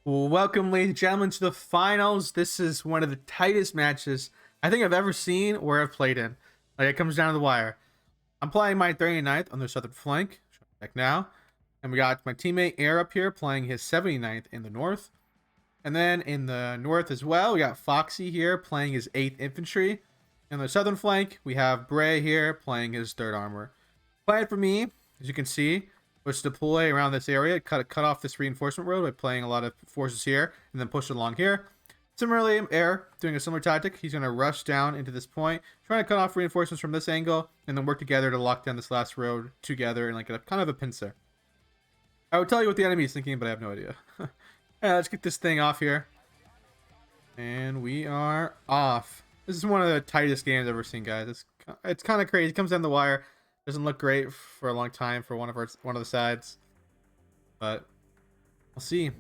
Well, welcome, ladies and gentlemen, to the finals. This is one of the tightest matches I think I've ever seen or have played in. Like, it comes down to the wire. I'm playing my 39th on the southern flank. Back now. And we got my teammate Air up here playing his 79th in the north. And then in the north as well, we got Foxy here playing his 8th infantry. In the southern flank, we have Brae here playing his 3rd armor. Plan for me, as you can see, was to deploy around this area, cut off this reinforcement road by playing a lot of forces here, and then push it along here. Similarly, Air, doing a similar tactic, he's going to rush down into this point, trying to cut off reinforcements from this angle, and then work together to lock down this last road together in like a kind of a pincer. I would tell you what the enemy is thinking, but I have no idea. Let's get this thing off here. And we are off. This is one of the tightest games I've ever seen, guys. It's kind of crazy. It comes down the wire. Doesn't look great for a long time for one of the sides, but we'll see.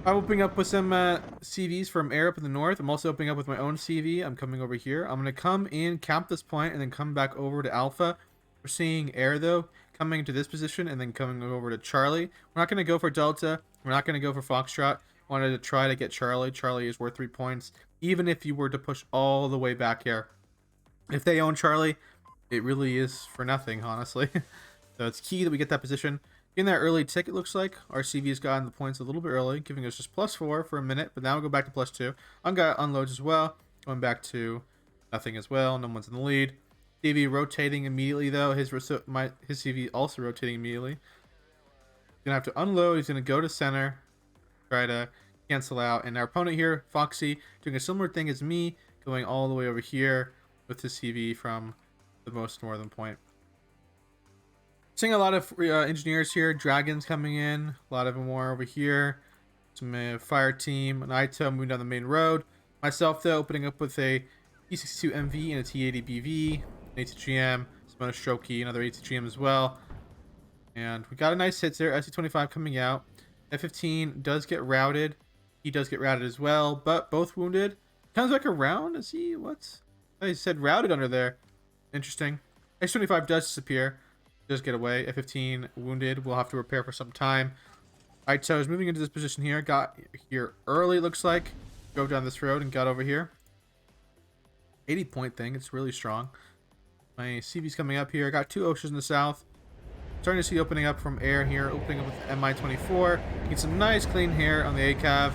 I'm opening up with some CVs from Air up in the north. I'm also opening up with my own CV. I'm coming over here. I'm gonna come in, camp this point, and then come back over to Alpha. We're seeing Air though coming into this position and then coming over to Charlie. We're not gonna go for Delta. We're not gonna go for Foxtrot. Wanted to try to get Charlie. Charlie is worth 3 points, even if you were to push all the way back here. If they own Charlie, it really is for nothing, honestly. So it's key that we get that position. In that early tick, it looks like our CV's gotten the points a little bit early, giving us just +4 for a minute, but now we'll go back to +2. I'm got unloads as well, going back to nothing as well. No one's in the lead. CV rotating immediately though. His CV also rotating immediately. He's gonna have to unload. He's gonna go to center, try to cancel out, and our opponent here, Foxy, doing a similar thing as me, going all the way over here with his CV from the most northern point. Seeing a lot of engineers here, dragons coming in, a lot of them more over here. Some fire team, an ITO moving down the main road. Myself though, opening up with a T62MV and a T80BV, an ATGM, some Shoki, another ATGM as well. And we got a nice hits there. SC25 coming out. F15 does get routed. He does get routed as well, but both wounded. Comes back around. Is he what? I said routed under there. Interesting. X25 does disappear. Does get away. F15 wounded. We'll have to repair for some time. Alright, so I was moving into this position here. Got here early, looks like. Drove down this road and got over here. 80-point thing. It's really strong. My CV's coming up here. Got 2 oceans in the south. Starting to see opening up from Air here. Opening up with MI24. Get some nice clean hair on the ACAV.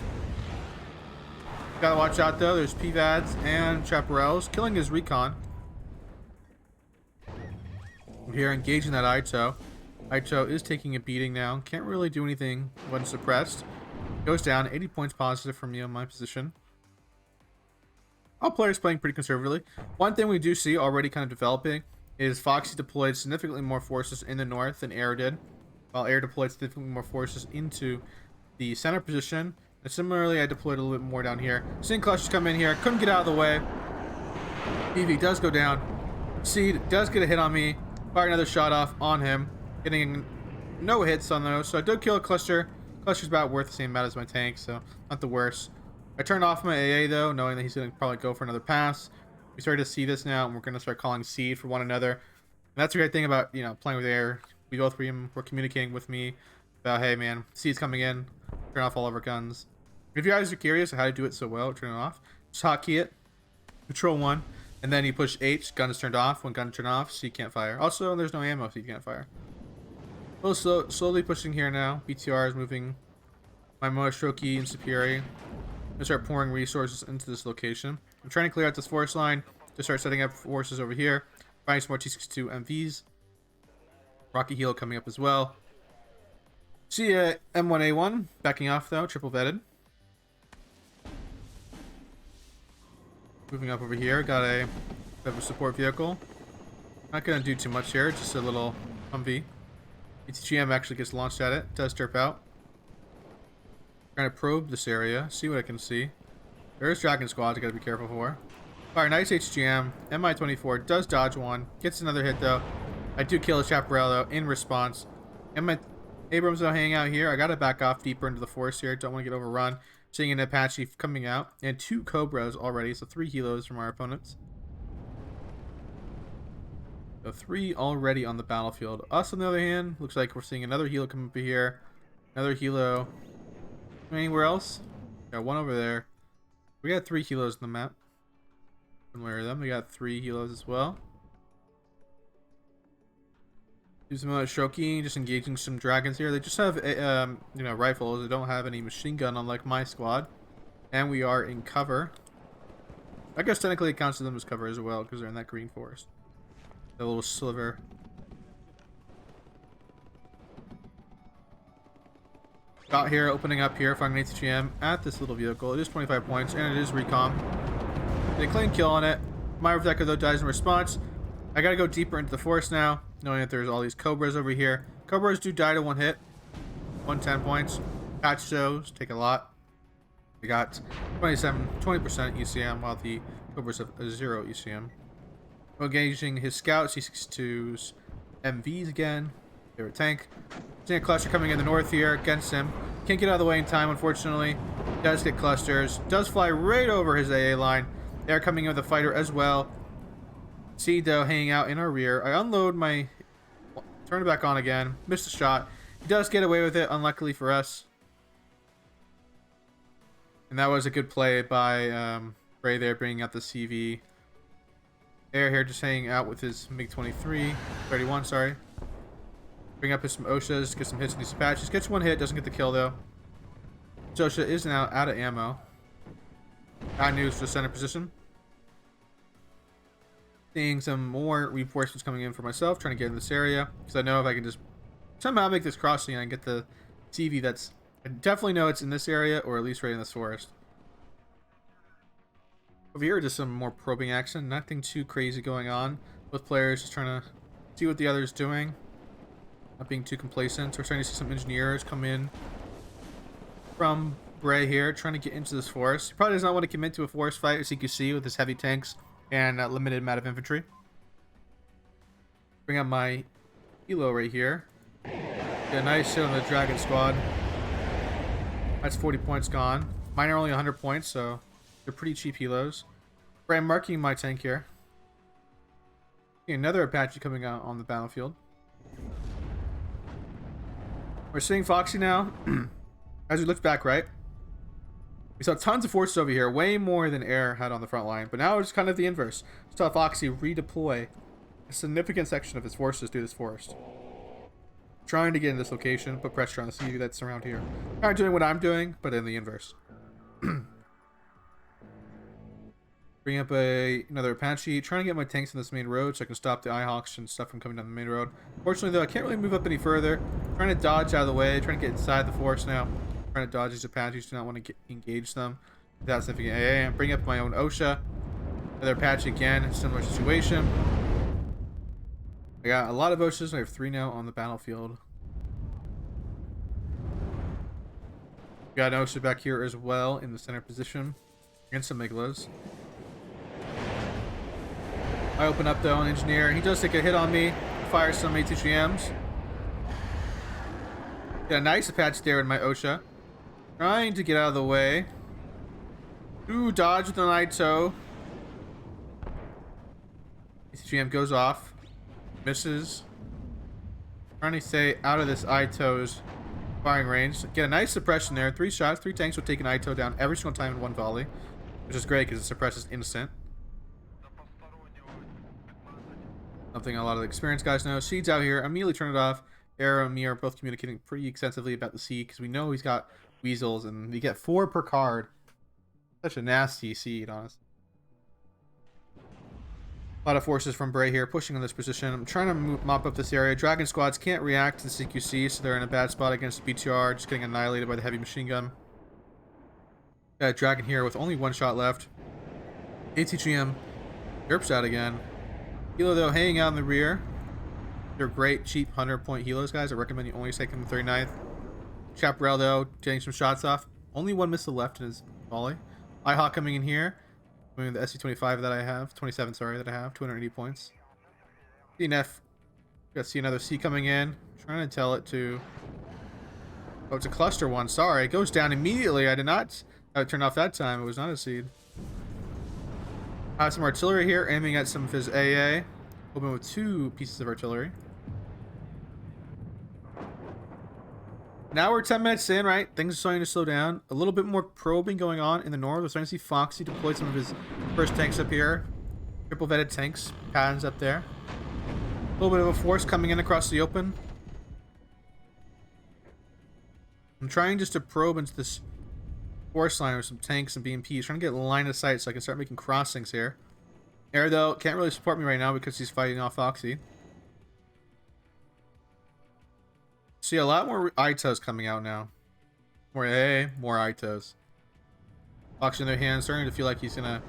Gotta watch out though. There's PVADs and Chaparrals. Killing his recon. We're here engaging that ITO. ITO is taking a beating now. Can't really do anything when suppressed. Goes down. 80 points positive for me on my position. All players playing pretty conservatively. One thing we do see already kind of developing is Foxy deployed significantly more forces in the north than Air did, while Air deployed significantly more forces into the center position. And similarly, I deployed a little bit more down here. Seeing clusters come in here. Couldn't get out of the way. EV does go down. Seed does get a hit on me. Fire another shot off on him, getting no hits on those. So I did kill a cluster. Cluster's about worth the same amount as my tank, so not the worst. I turned off my AA though, knowing that he's going to probably go for another pass. We started to see this now, and we're going to start calling seed for one another. And that's the great thing about, you know, playing with Air. We both were communicating with me about, hey man, seed's coming in. Turn off all of our guns. If you guys are curious how to do it so well, turn it off. Just hotkey it. Control 1. And then you push H, gun is turned off. When gun is turned off, so you can't fire. Also, there's no ammo, so you can't fire. A little slowly pushing here now. BTR is moving my Shoki and Superi. I'm gonna start pouring resources into this location. I'm trying to clear out this forest line to start setting up forces over here. Finding some more T62 MVs. Rocky Heel coming up as well. See M1A1 backing off though, triple vetted. Moving up over here, got a bit of a support vehicle. Not gonna do too much here, just a little Humvee. ETGM actually gets launched at it, does derp out. Trying to probe this area, see what I can see. There's Dragon Squads I gotta be careful for. Fire, nice HGM. MI24 does dodge one, gets another hit though. I do kill a Chaparral though in response. MI Abrams though hanging out here. I gotta back off deeper into the forest here, don't want to get overrun. Seeing an Apache coming out, and 2 Cobras already, so 3 helos from our opponents. So 3 already on the battlefield. Us, on the other hand, looks like we're seeing another helo come up here. Another helo Anywhere else? Got one over there. We got 3 helos on the map. Similar to them, we got 3 helos as well. Do some shoki, just engaging some dragons here. They just have you know, rifles. They don't have any machine gun, unlike my squad. And we are in cover. I guess technically it counts to them as cover as well, because they're in that green forest. The little sliver. Got here, opening up here, finding an ATGM at this little vehicle. It is 25 points, and it is recon. They clean kill on it. My Reflector, though, dies in response. I gotta go deeper into the forest now, knowing that there's all these Cobras over here. Cobras do die to 1 hit. 110 points. Patch shows take a lot. We got 20% ECM, while the Cobras have 0 ECM. Engaging his scouts, C62's MVs again. Favorite tank. Seeing a cluster coming in the north here against him. Can't get out of the way in time, unfortunately. Does get clusters. Does fly right over his AA line. They're coming in with a fighter as well. See, though, hanging out in our rear. I unload my... Turn it back on again. Missed a shot. He does get away with it, unluckily for us. And that was a good play by Brae there, bringing out the CV. Air here just hanging out with his MiG-23. 31, sorry. Bring up his some OSHAs, get some hits in these patches. Gets 1 hit, doesn't get the kill though. OSHA is now out of ammo. Bad news for the center position. Seeing some more reinforcements coming in for myself, trying to get in this area. Because I know if I can just somehow make this crossing and get the CV that's... I definitely know it's in this area, or at least right in this forest. Over here, just some more probing action. Nothing too crazy going on. Both players just trying to see what the other's doing. Not being too complacent. We're starting to see some engineers come in from Brae here, trying to get into this forest. He probably does not want to commit to a forest fight, as you can see, with his heavy tanks and a limited amount of infantry. Bring up my helo right here. Get a nice hit on the Dragon Squad. That's 40 points gone. Mine are only 100 points, so they're pretty cheap helos. Brae, I'm marking my tank here. Another Apache coming out on the battlefield. We're seeing Foxy now. As we look back, right? We saw tons of forces over here, way more than Air had on the front line. But now it's kind of the inverse. We saw Foxy redeploy a significant section of his forces through this forest. Trying to get in this location, put pressure on the CV that's around here. Kind of doing what I'm doing, but in the inverse. Bring up another Apache. Trying to get my tanks on this main road so I can stop the IHawks and stuff from coming down the main road. Fortunately, though, I can't really move up any further. Trying to dodge out of the way. Trying to get inside the forest now. Trying to dodge these Apaches. Do not want to engage them without significant AA. And bring up my own OSHA. Another Apache again. Similar situation. I got a lot of OSHAs. I have 3 now on the battlefield. Got an OSHA back here as well in the center position. Against some Megalos. I open up though an engineer. He does take a hit on me. Fire some ATGMs. Got a nice Apache there in my OSHA. Trying to get out of the way. Ooh, dodge with an ITO. ATGM goes off. Misses. Trying to stay out of this ITO's firing range. Get a nice suppression there. 3 shots. 3 tanks will take an ITO down every single time in 1 volley. Which is great because it suppresses instant. Something a lot of the experienced guys know. Seed's out here. Immediately turn it off. Arrow and me are both communicating pretty extensively about the seed because we know he's got weasels and we get 4 per card. Such a nasty seed, honestly. A lot of forces from Brae here pushing on this position. I'm trying to mop up this area. Dragon squads can't react to the CQC, so they're in a bad spot against the BTR, just getting annihilated by the heavy machine gun. Got a Dragon here with only 1 shot left. ATGM derps out again. Helo, though, hanging out in the rear. They're great, cheap 100-point helos, guys. I recommend you only take them 39th. Chaparral, though, getting some shots off. Only 1 missile left in his volley. IHawk coming in here. Moving the SC-25 that I have. 27, sorry, that I have. 280 points. DNF. Got to see another C coming in. Trying to tell it to... Oh, it's a cluster one. Sorry. It goes down immediately. I did not turn off that time. It was not a seed. I have some artillery here, aiming at some of his AA. Open with 2 pieces of artillery. Now we're 10 minutes in, right? Things are starting to slow down. A little bit more probing going on in the north. We're starting to see Foxy deploy some of his first tanks up here. Triple vetted tanks. Patterns up there. A little bit of a force coming in across the open. I'm trying just to probe into this force line with some tanks and BMPs. Trying to get line of sight so I can start making crossings here. Air, though, can't really support me right now because he's fighting off Foxy. See a lot more Itos coming out now. More AA, more Itos. Foxy in their hands, starting to feel like he's gonna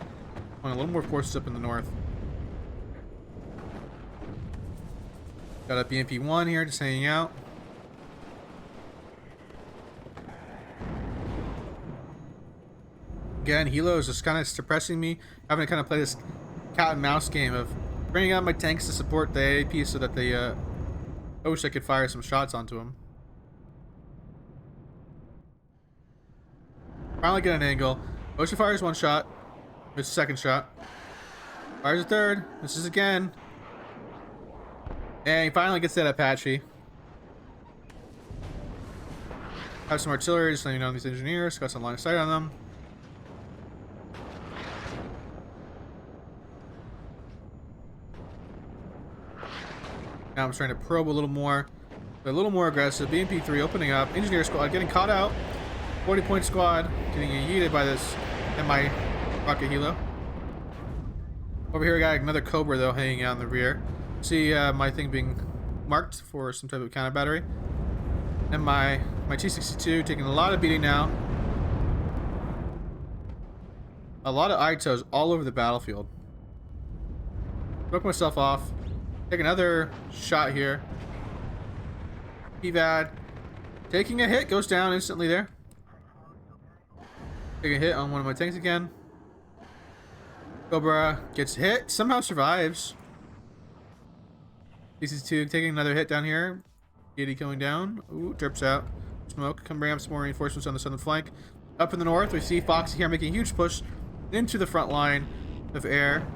want a little more forces up in the north. Got a BMP-1 here, just hanging out. Again, Hilo is just kind of suppressing me, having to kind of play this cat and mouse game of bringing out my tanks to support the AAP so that they I wish I could fire some shots onto him. Finally get an angle. Osha fires one shot. Misses a second shot. Fires a third. Misses again. And he finally gets that Apache. Have some artillery, just letting you know these engineers. Got some line of sight on them. Now I'm trying to probe a little more aggressive. BMP-3 opening up. Engineer squad getting caught out. 40-point squad getting yeeted by this MI rocket helo. Over here, I got another Cobra though hanging out in the rear. See my thing being marked for some type of counter battery. And my T-62 taking a lot of beating now. A lot of Itos all over the battlefield. Broke myself off. Take another shot here. PVAD. Taking a hit. Goes down instantly there. Take a hit on one of my tanks again. Cobra gets hit. Somehow survives. DC2 taking another hit down here. Giddy going down. Ooh, drips out. Smoke. Come bring up some more reinforcements on the southern flank. Up in the north, we see Foxy here making a huge push into the front line of air.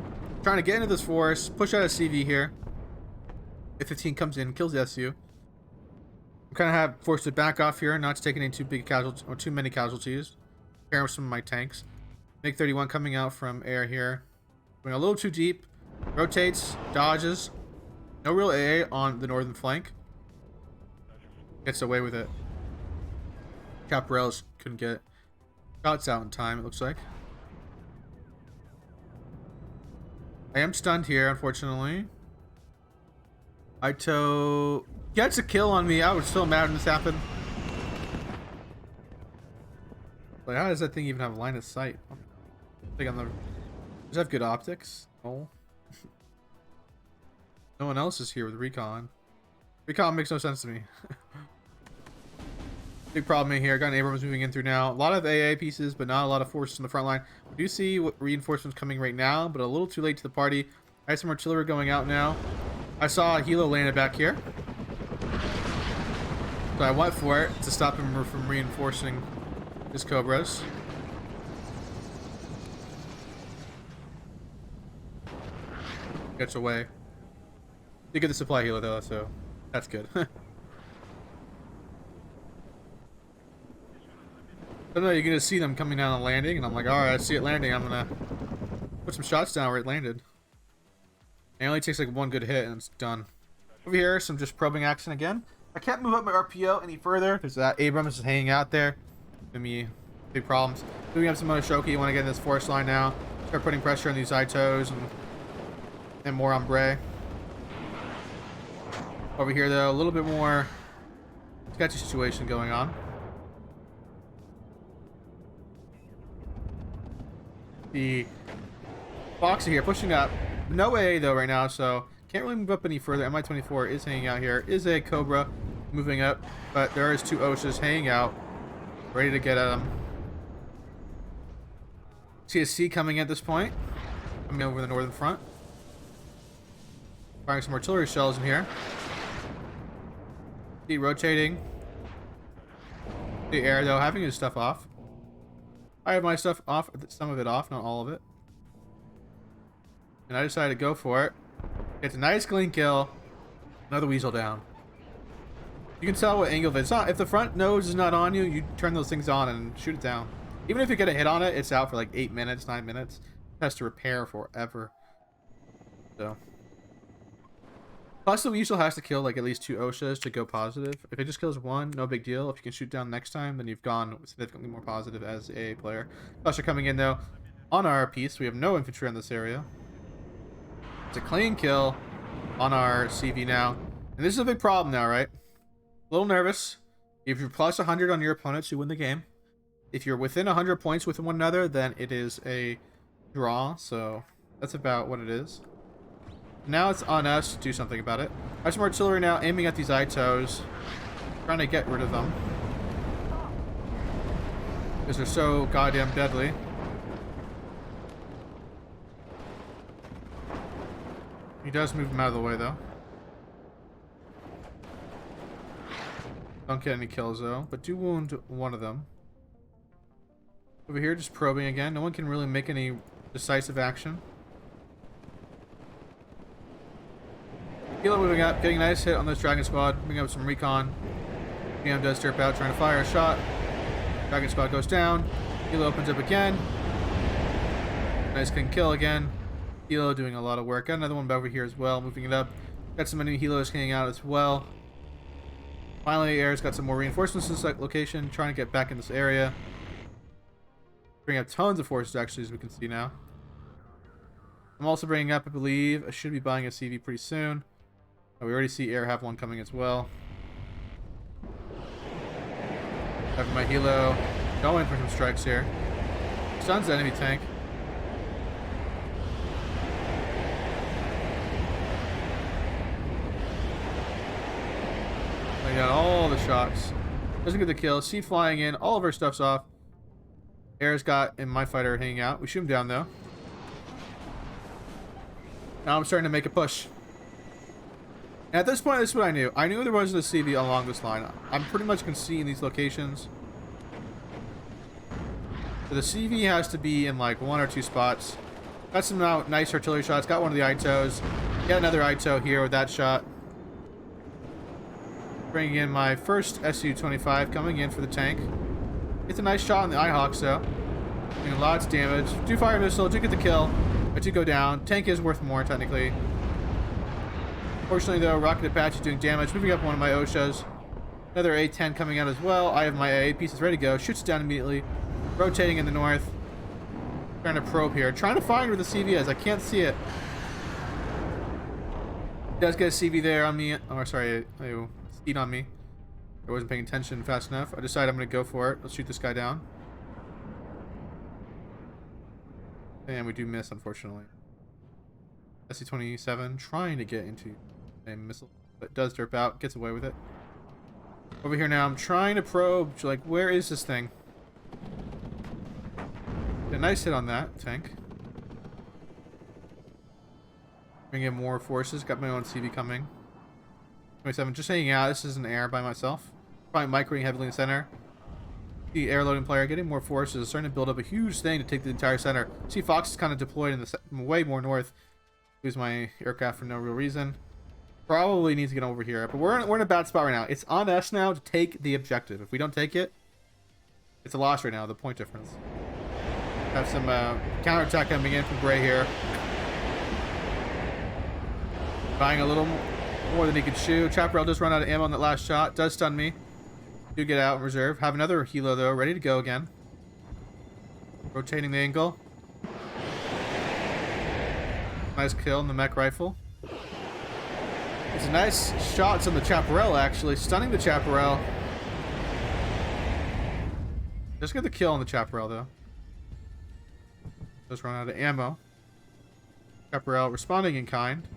Trying to get into this forest. Push out a CV here. If 15 comes in, kills the SU. I'm kind of have forced to back off here, not to take any too big casualties or too many casualties. Pairing with some of my tanks. MiG 31 coming out from air here. Going a little too deep. Rotates, dodges. No real AA on the northern flank. Gets away with it. Caparells couldn't get shots out in time, it looks like. I am stunned here, unfortunately. Ito gets a kill on me. I was so mad when this happened. Like, how does that thing even have line of sight? I think does it have good optics? No. No one else is here with recon. Recon makes no sense to me. Big problem in here. Got an Abrams moving in through now. A lot of AA pieces, but not a lot of forces in the front line. We do see reinforcements coming right now, but a little too late to the party. I have some artillery going out now. I saw a helo landed back here. So I went for it to stop him from reinforcing his Cobras. Gets away. Did get the supply helo though, so that's good. I don't know, you're gonna see them coming down and landing, and I'm like, alright, I see it landing, I'm gonna put some shots down where it landed. It only takes like one good hit and it's done. Over here, some just probing action again. I can't move up my RPO any further. There's that Abrams is hanging out there. Give me big problems. Moving up some Monoshoki, you want to get in this force line now. Start putting pressure on these Itos and more on Brae. Over here though, a little bit more sketchy situation going on. The Foxy here pushing up. No AA though right now, so can't really move up any further. MI-24 is hanging out here. Is a Cobra moving up, but there is two Oshas hanging out, ready to get at him. CSC coming at this point, coming over the northern front. Firing some artillery shells in here. See rotating. The air though, having his stuff off. I have my stuff off, some of it off, not all of it. And I decided to go for it. It's a nice clean kill. Another weasel down. You can tell what angle it's not. If the front nose is not on you, you turn those things on and shoot it down. Even if you get a hit on it, it's out for like 8 minutes, 9 minutes. It has to repair forever. So. Plus, the weasel has to kill like at least 2 OSHAs to go positive. If it just kills 1, no big deal. If you can shoot down next time, then you've gone significantly more positive as a player. Plus, are coming in though. On our piece, we have no infantry in this area. It's a clean kill on our CV now. And this is a big problem now, right? A little nervous. If you're plus 100 on your opponents, you win the game. If you're within 100 points with one another, then it is a draw. So that's about what it is. Now it's on us to do something about it. I have some artillery now aiming at these ITOs. Trying to get rid of them. Because they're so goddamn deadly. He does move them out of the way, though. Don't get any kills, though. But do wound one of them. Over here, just probing again. No one can really make any decisive action. Hilo moving up, getting a nice hit on this Dragon Squad. Moving up some recon. GM does derp out, trying to fire a shot. Dragon Squad goes down. Hilo opens up again. Nice clean kill again. Hilo doing a lot of work. Got another one over here as well, moving it up. Got some enemy Hilos hanging out as well. Finally, Air's got some more reinforcements in this location, trying to get back in this area. Bring up tons of forces, actually, as we can see now. I'm also bringing up, I believe, I should be buying a CV pretty soon. Oh, we already see Air have one coming as well. Have my Hilo going for some strikes here. Stuns the enemy tank. I got all the shots. Doesn't get the kill. Seed flying in. All of our stuff's off. Air's got and my fighter hanging out. We shoot him down though. Now I'm starting to make a push. And at this point, this is what I knew. I knew there wasn't a CV along this line. I'm pretty much can see in these locations. So the CV has to be in like 1 or 2 spots. Got some nice artillery shots. Got one of the ITOs. Got another ITO here with that shot. Bringing in my first Su-25 coming in for the tank. Gets a nice shot on the IHawks though. Doing lots of damage. Do fire missile, do get the kill. But do go down. Tank is worth more technically. Fortunately though, Rocket Apache doing damage. Moving up one of my OSHAs. Another A-10 coming out as well. I have my AA pieces ready to go. Shoots down immediately. Rotating in the north. Trying to probe here. Trying to find where the CV is. I can't see it. Does get a CV there on me. Oh, sorry. Speed on me. I wasn't paying attention fast enough. I decided I'm going to go for it. Let's shoot this guy down. And we do miss, unfortunately. SC-27 trying to get into a missile, but does derp out. Gets away with it. Over here now, I'm trying to probe. Like, where is this thing? Get a nice hit on that tank. Bring in more forces. Got my own CV coming. 27, just hanging out. This is an air by myself. Probably microing heavily in the center. The air loading player getting more forces, starting to build up a huge thing to take the entire center. See, Fox is kind of deployed in the way more north. Lose my aircraft for no real reason. Probably need to get over here, but we're in a bad spot right now. It's on us now to take the objective. If we don't take it, it's a loss right now. The point difference. Have some counterattack coming in from Brae here. Buying a little more than he could shoot. Chaparral does run out of ammo on that last shot. Does stun me. Do get out in reserve. Have another Hilo though, ready to go again. Rotating the angle. Nice kill on the mech rifle. It's nice shots on the Chaparral actually. Stunning the Chaparral. Just get the kill on the Chaparral though. Just run out of ammo. Chaparral responding in kind.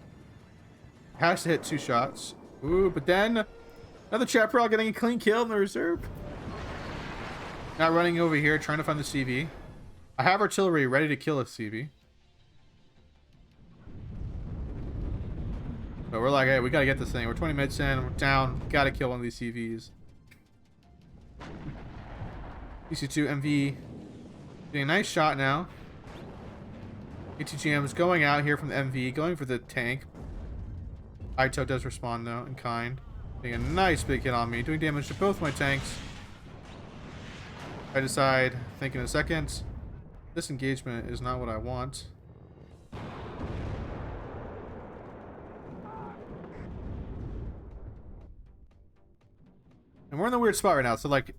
Has to hit 2 shots. Ooh, but then another Chaparral getting a clean kill in the reserve. Now running over here, trying to find the CV. I have artillery ready to kill a CV. But we're like, hey, we gotta get this thing. We're 20 minutes in, we're down. Gotta kill one of these CVs. PC2 MV getting a nice shot now. ATGM is going out here from the MV, going for the tank. Ito does respond though, in kind. Getting a nice big hit on me, doing damage to both my tanks. I decide, think in a second, this engagement is not what I want. And we're in the weird spot right now, so like,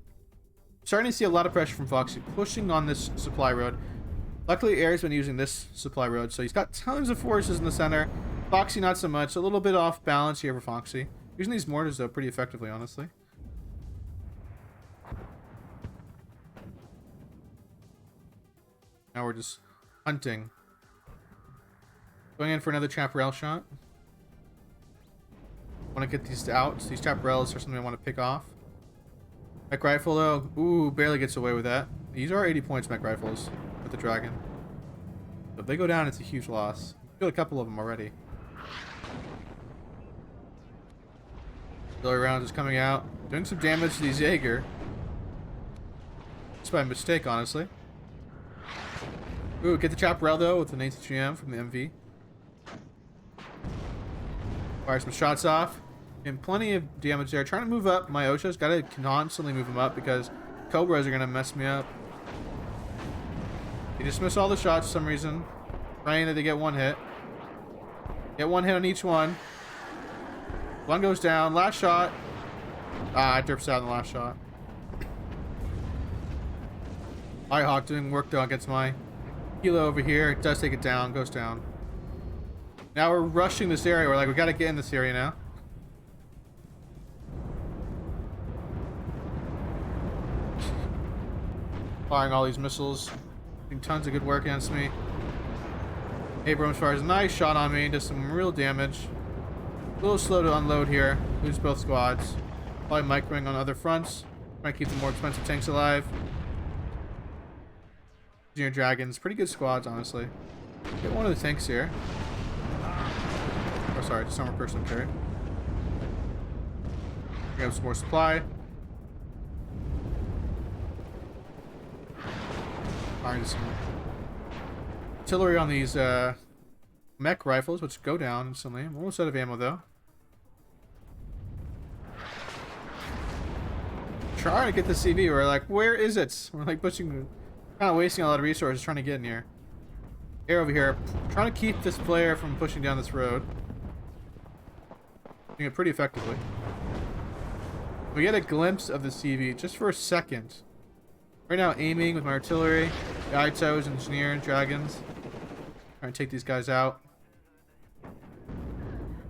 starting to see a lot of pressure from Foxy pushing on this supply road. Luckily, Air's been using this supply road, so he's got tons of forces in the center. Foxy not so much, a little bit off balance here for Foxy. Using these mortars though pretty effectively, honestly. Now we're just hunting. Going in for another chaparral shot. Want to get these out. These chaparrals are something I want to pick off. Mech rifle though, ooh, barely gets away with that. These are 80 points mech rifles with the dragon. So if they go down, it's a huge loss. Killed a couple of them already. Auxiliary rounds is coming out, doing some damage to these Jaeger. It's by mistake, honestly. Ooh, get the chaparral though with an ATGM from the MV. Fire some shots off. And plenty of damage there. Trying to move up. My Osha's got to constantly move him up because Cobras are going to mess me up. They just miss all the shots for some reason. Praying that they get one hit. Get one hit on each one. One goes down. Last shot. Ah, I derps out in the last shot. Hawk doing work though against my Hilo over here. It does take it down. Goes down. Now we're rushing this area. We're like, we got to get in this area now. Firing all these missiles. Doing tons of good work against me. Abrams fires a nice shot on me. Does some real damage. A little slow to unload here. Lose both squads. Probably microing on other fronts. Trying to keep the more expensive tanks alive. Junior Dragons. Pretty good squads, honestly. Get one of the tanks here. Oh, sorry. Just armor person carry. We have some more supply. Firing some artillery on these mech rifles, which go down instantly. I'm almost out of ammo though. Trying to get the CV. We're like, where is it? We're like pushing, kind of wasting a lot of resources trying to get in here. Air over here, trying to keep this player from pushing down this road. Doing it pretty effectively. We get a glimpse of the CV just for a second. Right now, aiming with my artillery, Gaitos, Engineer, Dragons. Trying to take these guys out.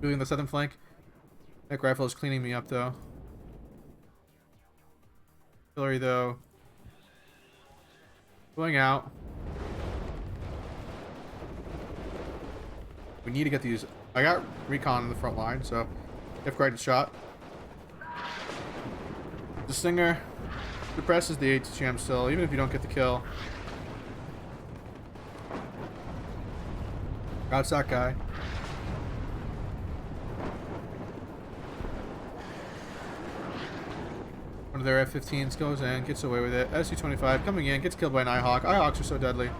Moving the southern flank. Mech rifle is cleaning me up, though. Artillery, though. Going out. We need to get these. I got recon in the front line, so if graded shot. The Stinger depresses the ATGM still, even if you don't get the kill. Got that guy. One of their F-15s goes in, gets away with it. SU-25 coming in, gets killed by an Ihawk. Ihawks are so deadly.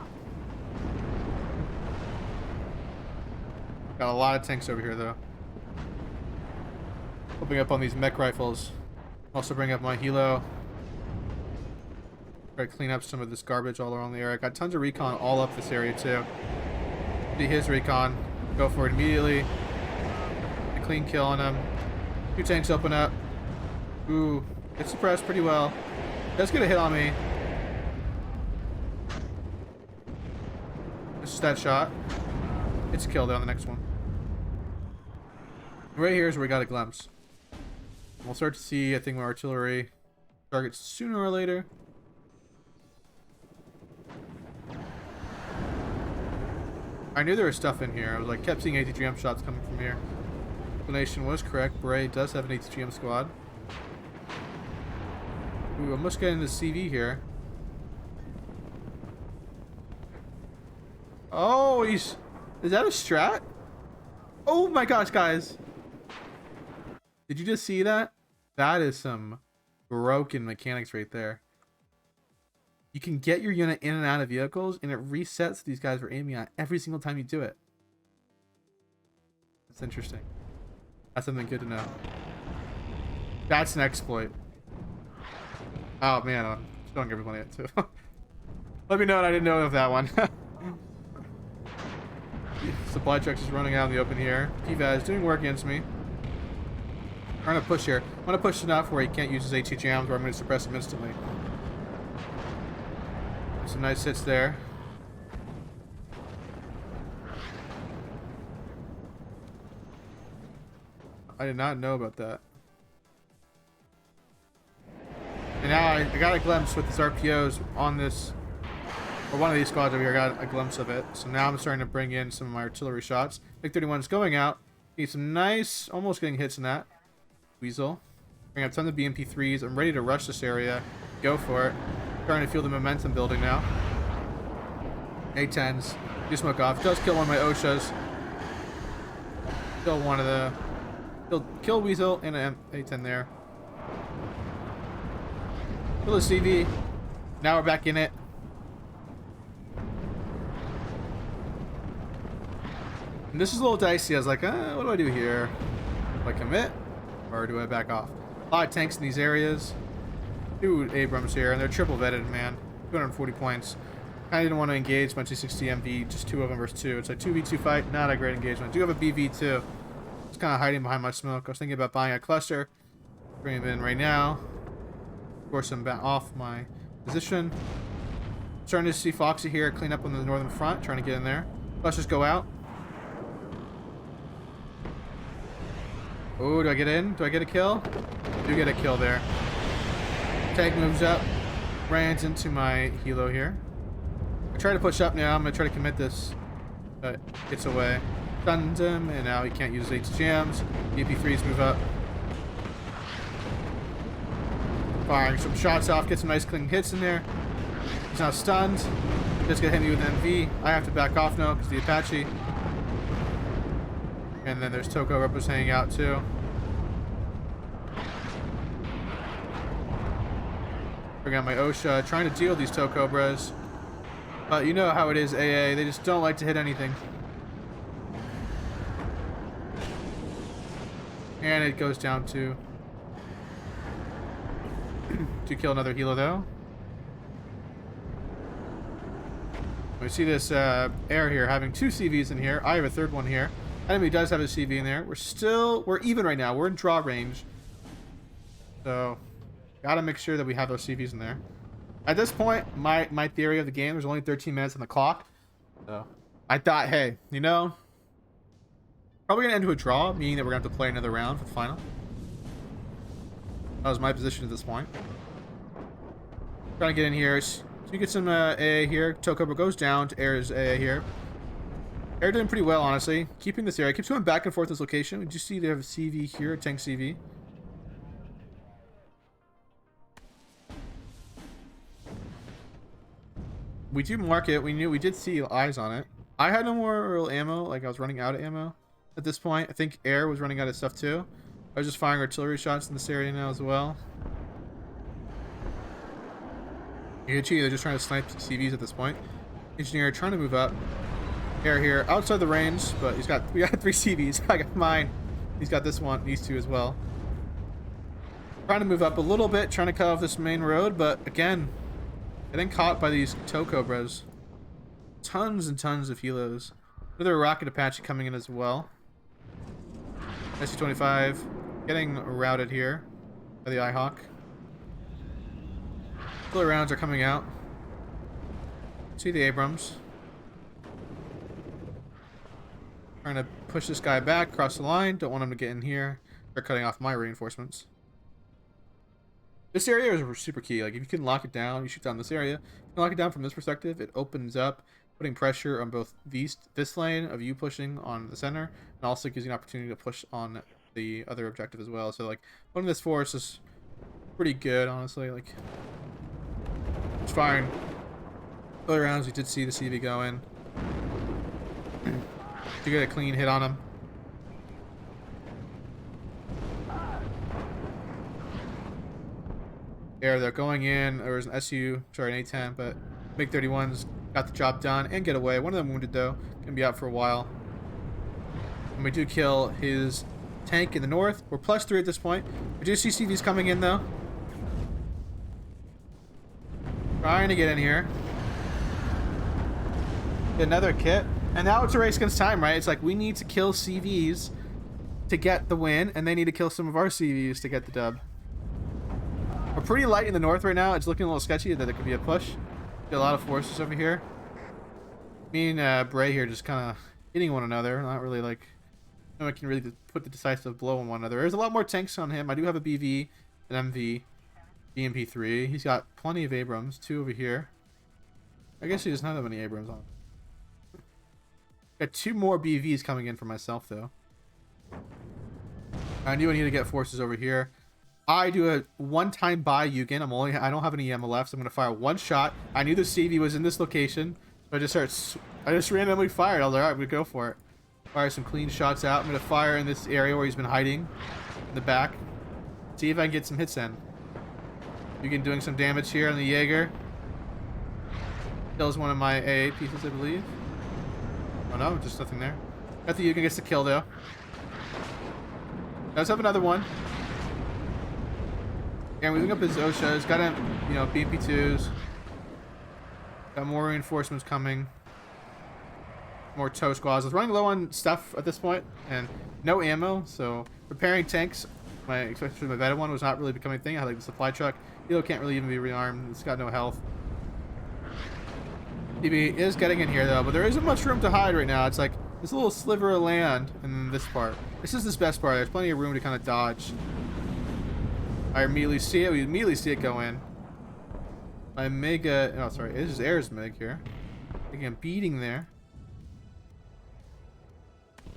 Got a lot of tanks over here, though. Hoping up on these mech rifles. Also bring up my Hilo. Try to clean up some of this garbage all around the area. Got tons of recon all up this area, too. See his recon. Go for it immediately. A clean kill on him. Two tanks open up. Ooh. Gets suppressed pretty well. Does get a hit on me. This is that shot. It's a kill though on the next one. Right here is where we got a glimpse. We'll start to see, I think, my artillery targets sooner or later. I knew there was stuff in here. I was like, kept seeing ATGM shots coming from here. Explanation was correct. Brae does have an ATGM squad. Ooh, almost getting the CV here. Oh, he's... Is that a strat? Oh my gosh, guys. Did you just see that? That is some broken mechanics right there. You can get your unit in and out of vehicles, and it resets these guys we're aiming at every single time you do it. That's interesting. That's something good to know. That's an exploit. Oh man, I'm showing everybody it too. Let me know, I didn't know of that one. Supply trucks is running out in the open here. P-Vaz doing work against me. Trying to push here. I'm gonna push enough where he can't use his HE jams, where I'm gonna suppress him instantly. Some nice hits there. I did not know about that. And now I got a glimpse with his RPOs on this, or one of these squads over here. I got a glimpse of it. So now I'm starting to bring in some of my artillery shots. Big 31's going out. Need some nice, almost getting hits in that. Weasel. Bring up tons of BMP3s. I'm ready to rush this area. Go for it. Starting to feel the momentum building now. A10s. Do smoke off. Does kill one of my OSHAs. Kill one of the... Kill Weasel and an A10 there. Kill the CV. Now we're back in it. And this is a little dicey. I was like, what do I do here? Do I commit? Or do I back off? A lot of tanks in these areas. 2 Abrams here, and they're triple vetted, man. 240 points. I didn't want to engage my 260 MV, just 2 of them versus 2. It's like 2v2 fight, not a great engagement. I do have a BV too. It's kind of hiding behind my smoke. I was thinking about buying a cluster. Bring him in right now. Force him back off my position. Starting to see Foxy here clean up on the northern front, trying to get in there. Clusters go out. Oh, do I get in? Do I get a kill? I do get a kill there. Tank moves up. Runs into my helo here. I try to push up now. I'm going to try to commit this. But gets away. Stuns him, and now he can't use his jams. BP3s move up. Firing some shots off. Get some nice clean hits in there. He's now stunned. Just gonna hit me with MV. I have to back off now because the Apache. And then there's Toko Rippers hanging out too. Bring out my OSHA, trying to deal with these Tokobras. But you know how it is, AA. They just don't like to hit anything. And it goes down to kill another helo though. We see this air here having 2 CVs in here. I have a 3rd one here. Enemy does have a CV in there. We're even right now. We're in draw range. So, gotta make sure that we have those CVs in there. At this point, my theory of the game, there's only 13 minutes on the clock. So, I thought, hey, you know, probably gonna end to a draw, meaning that we're gonna have to play another round for the final. That was my position at this point. Trying to get in here. So you get some AA here. Tokobra goes down to Air's AA here. Air doing pretty well, honestly. Keeping this area. Keeps going back and forth this location. We just see they have a CV here, a tank CV. We do mark it. We did see eyes on it. I had no more real ammo. Like, I was running out of ammo at this point. I think Air was running out of stuff too. I was just firing artillery shots in this area now as well. They're just trying to snipe CVs at this point. Engineer trying to move up. Air here, outside the range, but we got 3 CVs. I got mine. He's got this one, these 2 as well. Trying to move up a little bit, trying to cut off this main road, but again, getting caught by these Tokobras. Tons and tons of helos. Another rocket Apache coming in as well. SC-25 getting routed here by the IHawk. Artillery rounds are coming out. See the Abrams. Trying to push this guy back across the line. Don't want him to get in here. They're cutting off my reinforcements. This area is super key. Like, if you can lock it down, you shoot down this area. If you can lock it down from this perspective, it opens up, putting pressure on both this lane of you pushing on the center, and also gives you an opportunity to push on the other objective as well. So, like, putting this force is pretty good, honestly. Like, it's fine. Other rounds, we did see the CV go in. To get a clean hit on him. There, they're going in. There was an SU, sorry, an A10, but Big 31's got the job done and get away. One of them wounded though, gonna be out for a while. And we do kill his tank in the north. We're +3 at this point. We do see CVs coming in though. Trying to get in here. Get another kit. And now it's a race against time, right? It's like we need to kill CVs to get the win, and they need to kill some of our CVs to get the dub. We're pretty light in the north right now. It's looking a little sketchy that there could be a push. Get a lot of forces over here. Me and Brae here just kind of hitting one another. Not really like... No one can really put the decisive blow on one another. There's a lot more tanks on him. I do have a BV, an MV, BMP3. He's got plenty of Abrams. 2 over here. I guess he doesn't have that many Abrams on. Got 2 more BVs coming in for myself, though. I knew I needed to get forces over here. I do a one-time buy Yugen. I don't have any ammo left, so I'm gonna fire 1 shot. I knew the CV was in this location, so I just randomly fired. I was like, alright, I'm gonna go for it. Fire some clean shots out. I'm gonna fire in this area where he's been hiding in the back. See if I can get some hits in. Yugen doing some damage here on the Jaeger. Kills one of my AA pieces, I believe. Oh no, just nothing there. Got the Yugen gets the kill though. Does have another one. And moving up his OSHAs, got him, you know, BP2s. Got more reinforcements coming. More tow squads. I was running low on stuff at this point, and no ammo, so preparing tanks, especially my Veta one, was not really becoming a thing. I had like the supply truck. Hilo can't really even be rearmed. It's got no health. DB is getting in here though, but there isn't much room to hide right now. It's like this little sliver of land, and then this part. This is this best part. There's plenty of room to kind of dodge. I immediately see it. We immediately see it go in. My Mega... Oh, sorry. This is Air's Meg here. Again, beating there.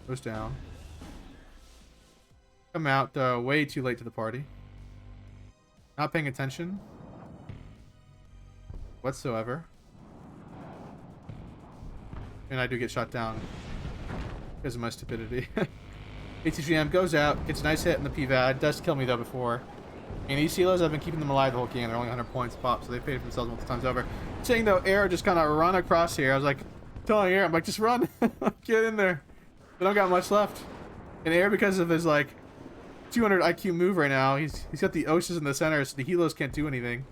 Goes down. Come out way too late to the party. Not paying attention. Whatsoever. And I do get shot down. Because of my stupidity. ATGM goes out. Gets a nice hit in the PVAD. Does kill me though before. And these healers, I've been keeping them alive the whole game. They're only 100 points pop, so they paid for themselves multiple times over. Saying though, Air just kind of run across here. I was like, telling Air, I'm like, just run. Get in there. They don't got much left. And Air, because of his like 200 IQ move right now, he's got the OSHAs in the center, so the helos can't do anything.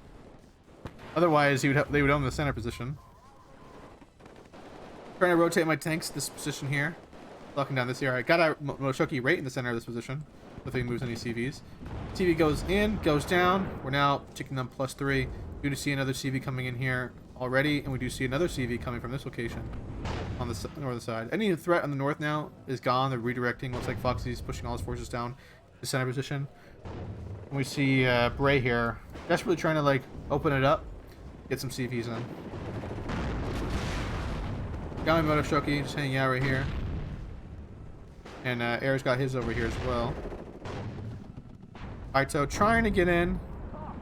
Otherwise, they would own the center position. Trying to rotate my tanks to this position here. Locking down this area. I got a Moshoki right in the center of this position. If he moves any CVs. CV goes in, goes down. We're now ticking them +3. We do see another CV coming in here already, and we do see another CV coming from this location on the northern side. Any threat on the north now is gone. They're redirecting. Looks like Foxy's pushing all his forces down to center position. And we see Brae here, desperately trying to like open it up, get some CVs in. Got my Motoshoki just hanging out right here, and Air's got his over here as well. Alright, so trying to get in.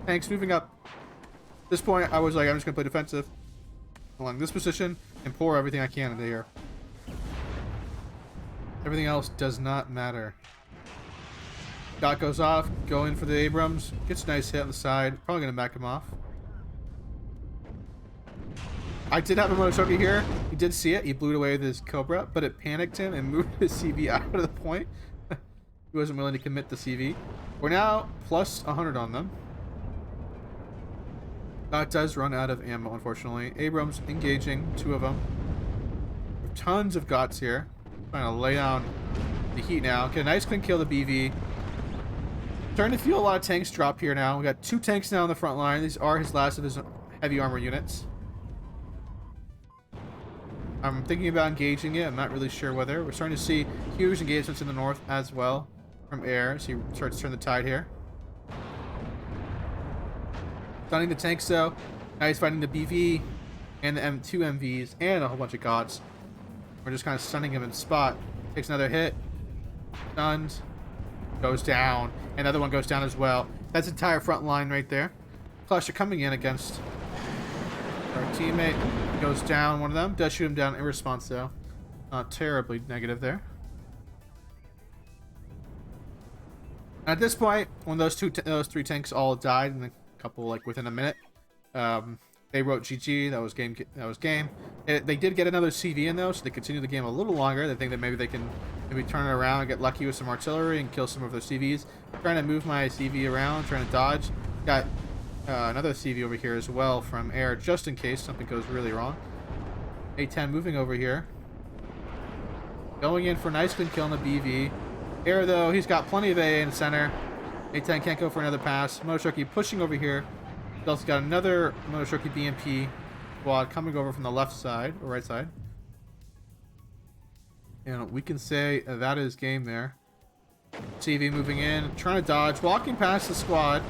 Tanks moving up. At this point, I was like, I'm just going to play defensive along this position and pour everything I can into here. Everything else does not matter. Dot goes off. Go in for the Abrams. Gets a nice hit on the side. Probably going to back him off. I did have a Motoshoki here. He did see it. He blew it away with his Cobra, but it panicked him and moved his CV out of the point. He wasn't willing to commit the CV. We're now +100 on them. That does run out of ammo, unfortunately. Abrams engaging, 2 of them. Tons of GOTS here. Trying to lay down the heat now. Get a nice clean kill the BV. Starting to feel a lot of tanks drop here now. We got 2 tanks now on the front line. These are his last of his heavy armor units. I'm thinking about engaging it. I'm not really sure whether. We're starting to see huge engagements in the north as well. From Air, so he starts to turn the tide here. Stunning the tanks though. Now he's fighting the BV and the M2 MVs and a whole bunch of GOTS. We're just kind of stunning him in spot. Takes another hit. Stunned. Goes down. Another one goes down as well. That's the entire front line right there. Cluster coming in against our teammate. Goes down, one of them. Does shoot him down in response though. Not terribly negative there. At this point, when those 3 tanks all died, and a couple like within a minute, They wrote GG. That was game. That was game. They did get another CV in though, so they continued the game a little longer. They think that maybe they can turn it around and get lucky with some artillery and kill some of their CVs. Trying to move my CV around, trying to dodge. Got another CV over here as well from air, just in case something goes really wrong. A10 moving over here. Going in for a nice clean kill on the BV. Air though, he's got plenty of AA in the center. A10 can't go for another pass. Monoshoki pushing over here. He's also got another Monoshoki BMP squad coming over from the left side or right side. And we can say that is game there. CV moving in, trying to dodge, walking past the squad,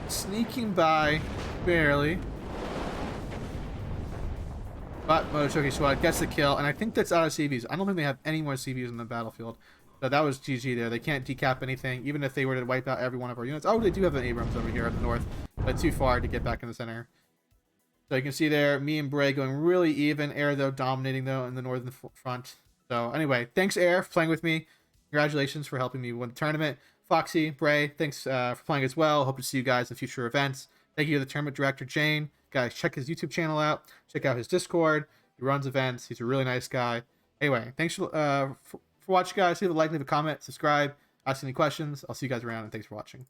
sneaking by barely. But Monoshoki squad gets the kill, and I think that's out of CVs. I don't think they have any more CVs in the battlefield. So that was GG there. They can't decap anything, even if they were to wipe out every one of our units. Oh, they do have an Abrams over here at the north, but too far to get back in the center. So you can see there, me and Brae going really even. Air, though, dominating, though, in the northern front. So anyway, thanks, Air, for playing with me. Congratulations for helping me win the tournament. Foxy, Brae, thanks for playing as well. Hope to see you guys in future events. Thank you to the tournament director, Jane. Guys, check his YouTube channel out. Check out his Discord. He runs events. He's a really nice guy. Anyway, thanks for watching, guys. Leave a like, leave a comment, subscribe, ask any questions. I'll see you guys around, and thanks for watching.